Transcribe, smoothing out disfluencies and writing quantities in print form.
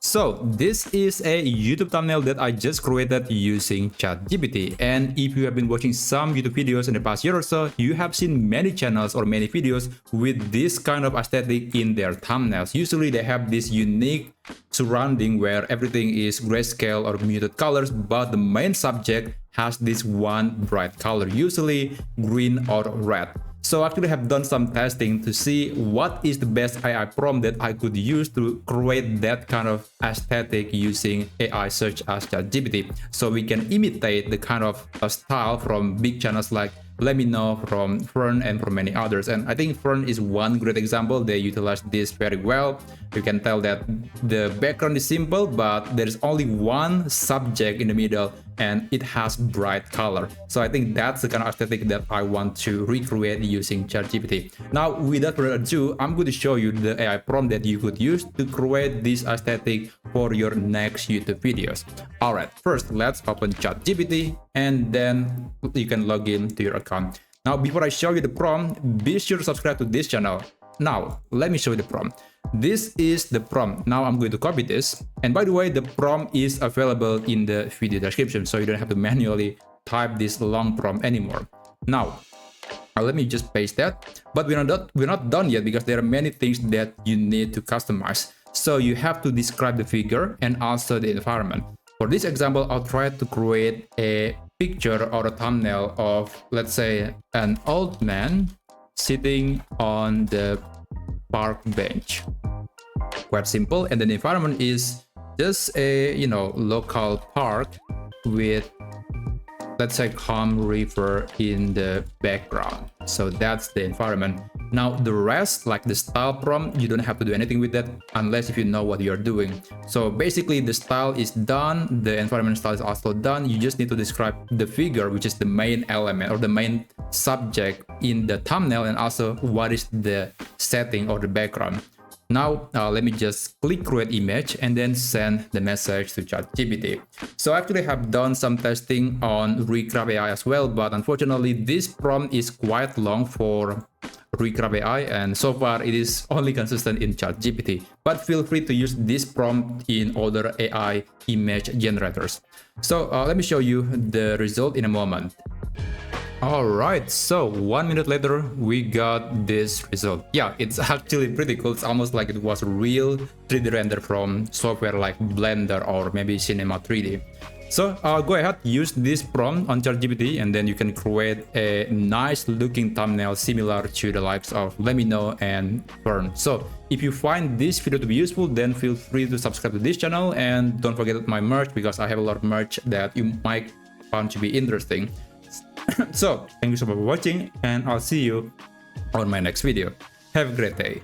So this is a YouTube thumbnail that I just created using ChatGPT, and if you have been watching some YouTube videos in the past year or so, you have seen many channels or many videos with this kind of aesthetic in their thumbnails. Usually they have this unique surrounding where everything is grayscale or muted colors, but the main subject has this one bright color, usually green or red. So I actually have done some testing to see what is the best AI prompt that I could use to create that kind of aesthetic using AI such as ChatGPT. So we can imitate the kind of style from big channels like LEMMINO, from Fern, and from many others. And I think Fern is one great example. They utilize this very well. You can tell that the background is simple, but there is only one subject in the middle and it has bright color. So I think that's the kind of aesthetic that I want to recreate using ChatGPT. Now, without further ado, I'm going to show you the AI prompt that you could use to create this aesthetic for your next YouTube videos. Alright, first let's open ChatGPT and then you can log in to your account. Now, before I show you the prompt, be sure to subscribe to this channel. Now, let me show you the prompt. This is the prompt. Now I'm going to copy this. And by the way, the prompt is available in the video description, so you don't have to manually type this long prompt anymore. Now, let me just paste that. But we're not done yet because there are many things that you need to customize. So you have to describe the figure and also the environment. For this example, I'll try to create a picture or a thumbnail of, let's say, an old man sitting on the park bench. Quite simple. And then the environment is just a local park with, let's say, calm river in the background. So that's the environment. Now the rest, like the style prompt, you don't have to do anything with that unless if you know what you're doing. So basically the style is done, the environment style is also done. You just need to describe the figure, which is the main element or the main subject in the thumbnail, and also what is the setting or the background. Now, let me just click create image and then send the message to ChatGPT. So I actually have done some testing on Recraft AI as well, but unfortunately this prompt is quite long for Recraft AI, and so far it is only consistent in ChatGPT. But feel free to use this prompt in other AI image generators. So let me show you the result in a moment. Alright, so 1 minute later we got this result. Yeah, it's actually pretty cool. It's almost like it was real 3D render from software like Blender or maybe Cinema 3D. So go ahead, use this prompt on ChatGPT and then you can create a nice looking thumbnail similar to the likes of LEMMINO and Fern. So if you find this video to be useful, then feel free to subscribe to this channel and don't forget my merch, because I have a lot of merch that you might find to be interesting. So thank you so much for watching, and I'll see you on my next video. Have a great day.